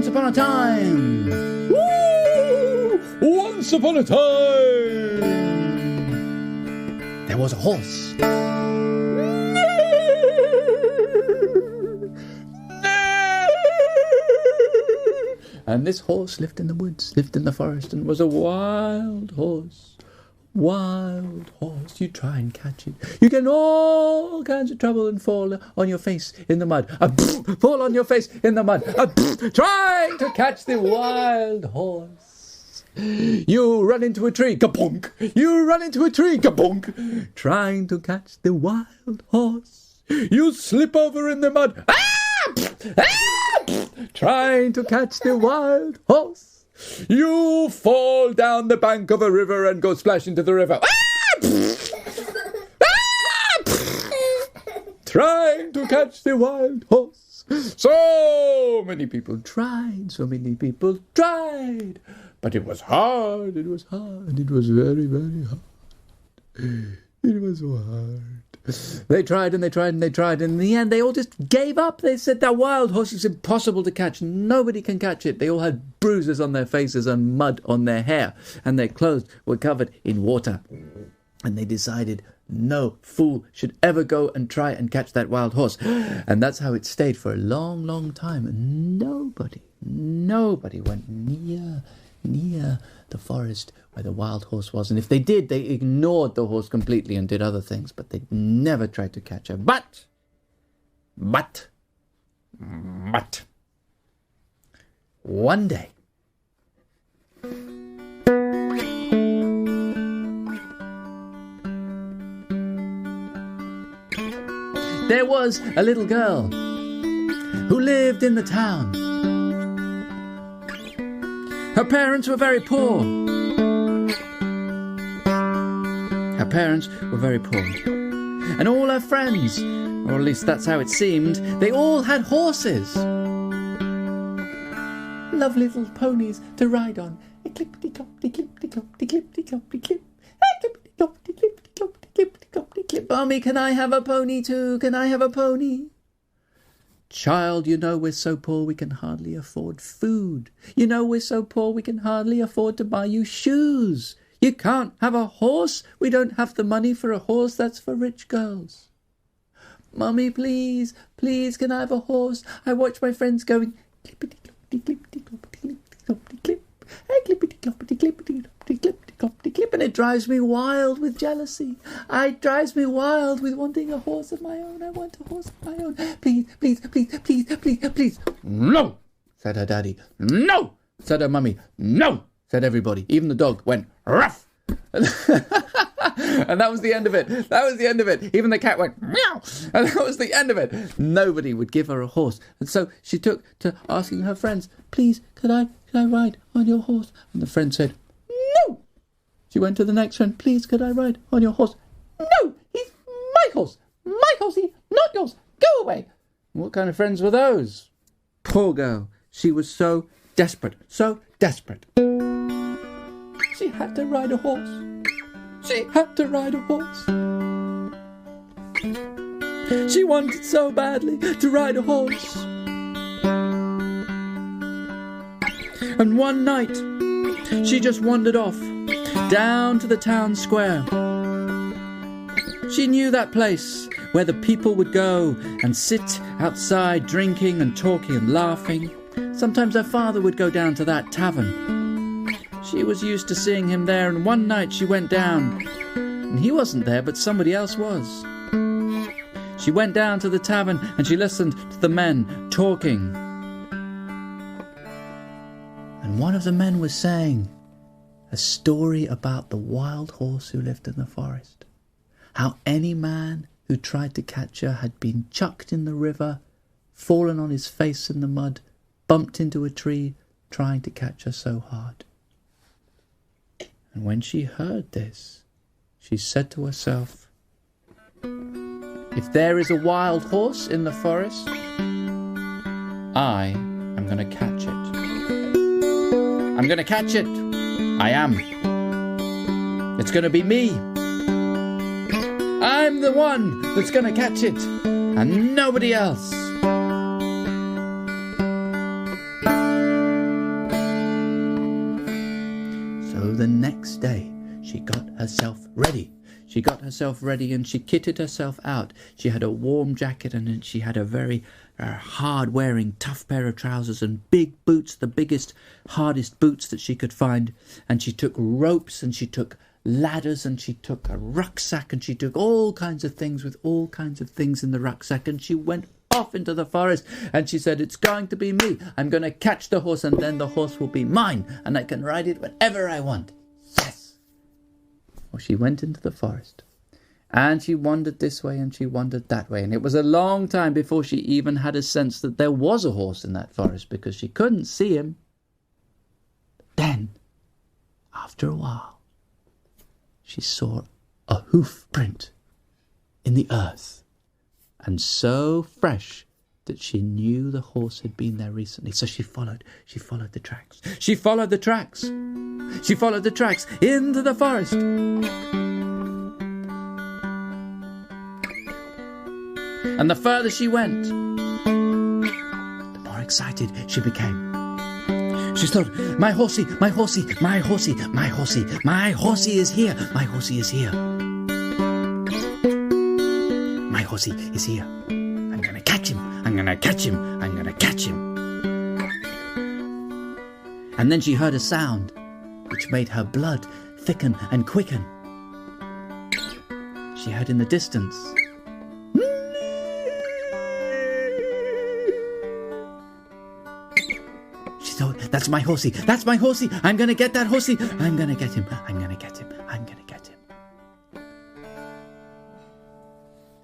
Once upon a time. Woo! Once upon a time. There was a horse. And this horse lived in the woods, lived in the forest, and was a wild horse. Wild horse. You try and catch it, you get in all kinds of trouble and fall on your face in the mud. Fall on your face in the mud. Trying to catch the wild horse. You run into a tree, kabonk. You run into a tree, kabonk. Trying to catch the wild horse. You slip over in the mud. Trying to catch the wild horse. You fall down the bank of a river and go splash into the river. Trying to catch the wild horse. So many people tried, but it was hard, it was very, very hard. It was so hard. They tried and they tried and they tried, and in the end they all just gave up. They said that wild horse is impossible to catch. Nobody can catch it. They all had bruises on their faces and mud on their hair, and their clothes were covered in water. And they decided no fool should ever go and try and catch that wild horse. And that's how it stayed for a long, long time. And nobody went near the forest where the wild horse was. And if they did, they ignored the horse completely and did other things, but they never tried to catch her. But one day, there was a little girl who lived in the town. Her parents were very poor. And all her friends, or at least that's how it seemed, they all had horses. Lovely little ponies to ride on. Clippity-clop-de-clippity-clop-de-clippity-clop-de-clip. Clippity-clop-de-clippity-clop-de-clip. Mommy, can I have a pony too? Can I have a pony? Child, you know we're so poor we can hardly afford food. You know we're so poor we can hardly afford to buy you shoes. You can't have a horse. We don't have the money for a horse. That's for rich girls. Mummy, please, can I have a horse? I watch my friends going clippity-cloppity-clippity-cloppity-clippity-clop-de-clip. Clippity-cloppity-clippity-cloppity-clip. And it drives me wild with jealousy. It drives me wild with wanting a horse of my own. I want a horse of my own. Please. No, said her daddy. No, said her mummy. No, said everybody. Even the dog went ruff. And that was the end of it. Even the cat went meow. And that was the end of it. Nobody would give her a horse. And so she took to asking her friends, please, could I ride on your horse? And the friend said, no. She went to the next friend, please, could I ride on your horse? No, he's my horse. My horsey, not yours. Go away. What kind of friends were those? Poor girl. She was so desperate. She had to ride a horse. She wanted so badly to ride a horse. And one night, she just wandered off down to the town square. She knew that place where the people would go and sit outside drinking and talking and laughing. Sometimes her father would go down to that tavern. She was used to seeing him there, and one night she went down, and he wasn't there, but somebody else was. She went down to the tavern and she listened to the men talking. And one of the men was saying a story about the wild horse who lived in the forest. How any man who tried to catch her had been chucked in the river, fallen on his face in the mud, bumped into a tree, trying to catch her so hard. And when she heard this, she said to herself, if there is a wild horse in the forest, I am going to catch it. I'm going to catch it. I am. It's going to be me. I'm the one that's going to catch it, and nobody else. next day she got herself ready. She got herself ready and she kitted herself out. She had a warm jacket and she had a very hard-wearing, tough pair of trousers and big boots, the biggest, hardest boots that she could find. And she took ropes and she took ladders and she took a rucksack and she took all kinds of things with all kinds of things in the rucksack, and she went off into the forest and she said, "It's going to be me. I'm going to catch the horse and then the horse will be mine and I can ride it whenever I want." Yes! Well, she went into the forest and she wandered this way and she wandered that way, and it was a long time before she even had a sense that there was a horse in that forest because she couldn't see him. But then, after a while, she saw a hoof print in the earth, and so fresh that she knew the horse had been there recently. So she followed the tracks. She followed the tracks. She followed the tracks into the forest. And the further she went, the more excited she became. She thought, "My horsey, my horsey, my horsey, my horsey, my horsey is here, my horsey is here. My horsey is here. I'm going to catch him, I'm going to catch him, I'm going to catch him." And then she heard a sound which made her blood thicken and quicken. She heard in the distance, she thought, "That's my horsey, that's my horsey, I'm going to get that horsey, I'm going to get him, I'm going to get him, I'm going to get him."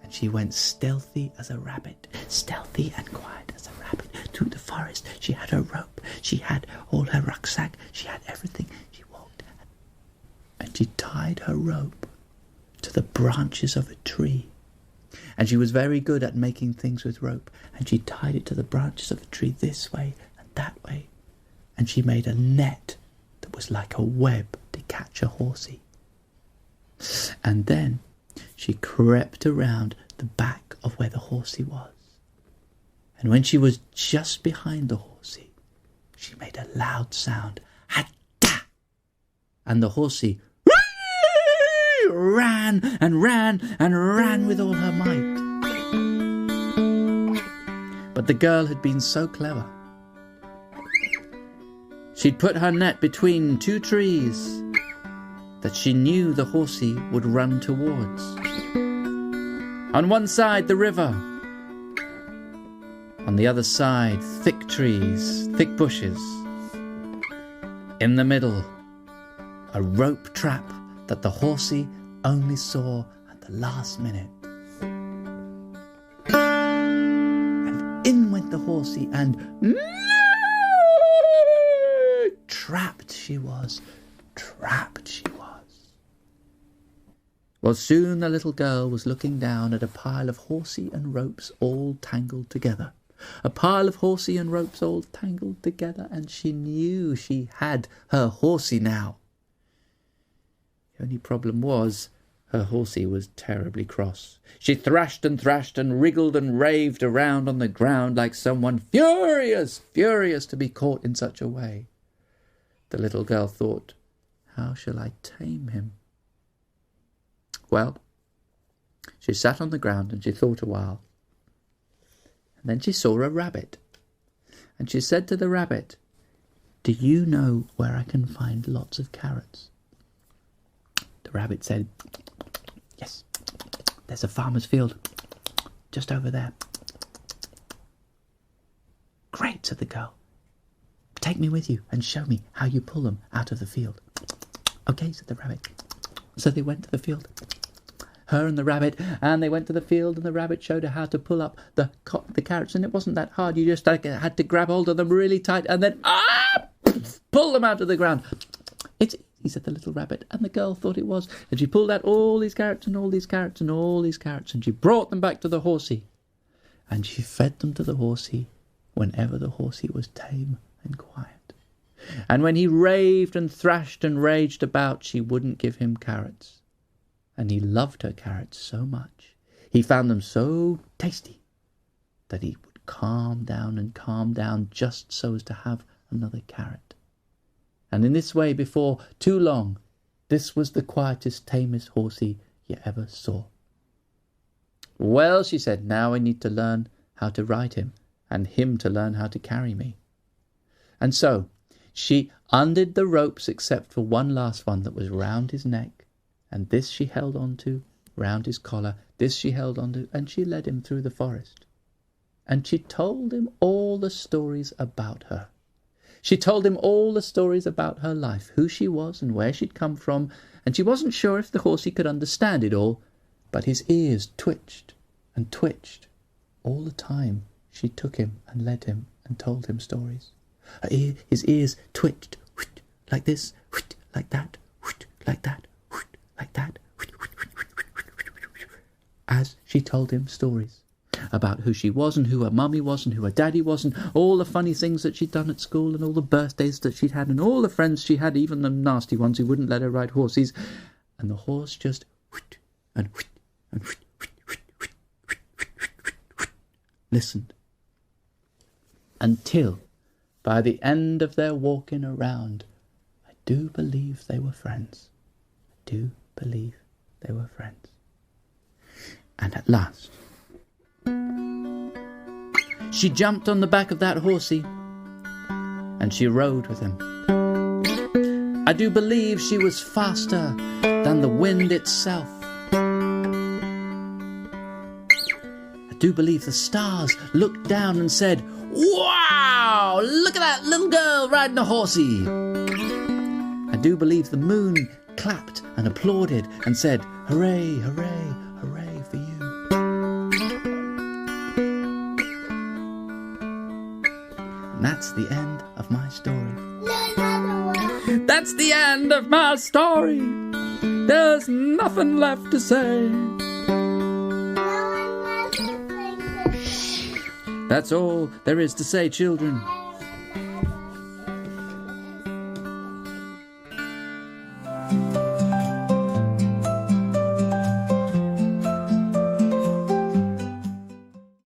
And she went stealthy as a rabbit, stealthy and quiet as a rabbit, through the forest. She had her rope, she had all her rucksack, she had everything. She walked and she tied her rope to the branches of a tree. And she was very good at making things with rope. And she tied it to the branches of a tree this way and that way. And she made a net that was like a web to catch a horsey. And then she crept around the back of where the horsey was. And when she was just behind the horsey, she made a loud sound. "Ha-da!" And the horsey ran and ran and ran with all her might. But the girl had been so clever. She'd put her net between two trees that she knew the horsey would run towards. On one side, the river. On the other side, thick trees, thick bushes. In the middle, a rope trap that the horsey only saw at the last minute. And in went the horsey and trapped she was, trapped she was. Well, soon the little girl was looking down at a pile of horsey and ropes all tangled together. A pile of horsey and ropes all tangled together, and she knew she had her horsey now. The only problem was, her horsey was terribly cross. She thrashed and wriggled and raved around on the ground like someone furious to be caught in such a way. The little girl thought, "How shall I tame him?" Well, she sat on the ground and she thought a while. And then she saw a rabbit. And she said to the rabbit, "Do you know where I can find lots of carrots?" The rabbit said, "Yes, there's a farmer's field just over there." "Great," said the girl. "Take me with you and show me how you pull them out of the field." "Okay," said the rabbit. So they went to the field, her and the rabbit, and they went to the field, and the rabbit showed her how to pull up the carrots, and it wasn't that hard. You just had to grab hold of them really tight and then pull them out of the ground. "It's easy," said the little rabbit, and the girl thought it was. And she pulled out all these carrots and all these carrots and all these carrots, and she brought them back to the horsey. And she fed them to the horsey whenever the horsey was tame and quiet. And when he raved and thrashed and raged about, she wouldn't give him carrots. And he loved her carrots so much, he found them so tasty, that he would calm down just so as to have another carrot. And in this way, before too long, This was the quietest, tamest horsey you ever saw. Well, she said, now I need to learn how to ride him, and him to learn how to carry me. And so she undid the ropes except for one last one that was round his neck, and this she held on to, round his collar, this she held on to, and she led him through the forest. And she told him all the stories about her. She told him all the stories about her life, who she was and where she'd come from, and she wasn't sure if the horsey could understand it all, but his ears twitched and twitched all the time she took him and led him and told him stories. His ears twitched, like this, like that, like that, like that, as she told him stories about who she was and who her mummy was and who her daddy was and all the funny things that she'd done at school and all the birthdays that she'd had and all the friends she had, even the nasty ones who wouldn't let her ride horses. And the horse just and listened until by the end of their walking around, I do believe they were friends. I do believe they were friends. And at last, she jumped on the back of that horsey and she rode with him. I do believe she was faster than the wind itself. I do believe the stars looked down and said, "Wow, look at that little girl riding a horsey." I do believe the moon clapped and applauded and said, "Hooray, hooray, hooray for you." And that's the end of my story. That's the end of my story. There's nothing left to say. That's all there is to say, children.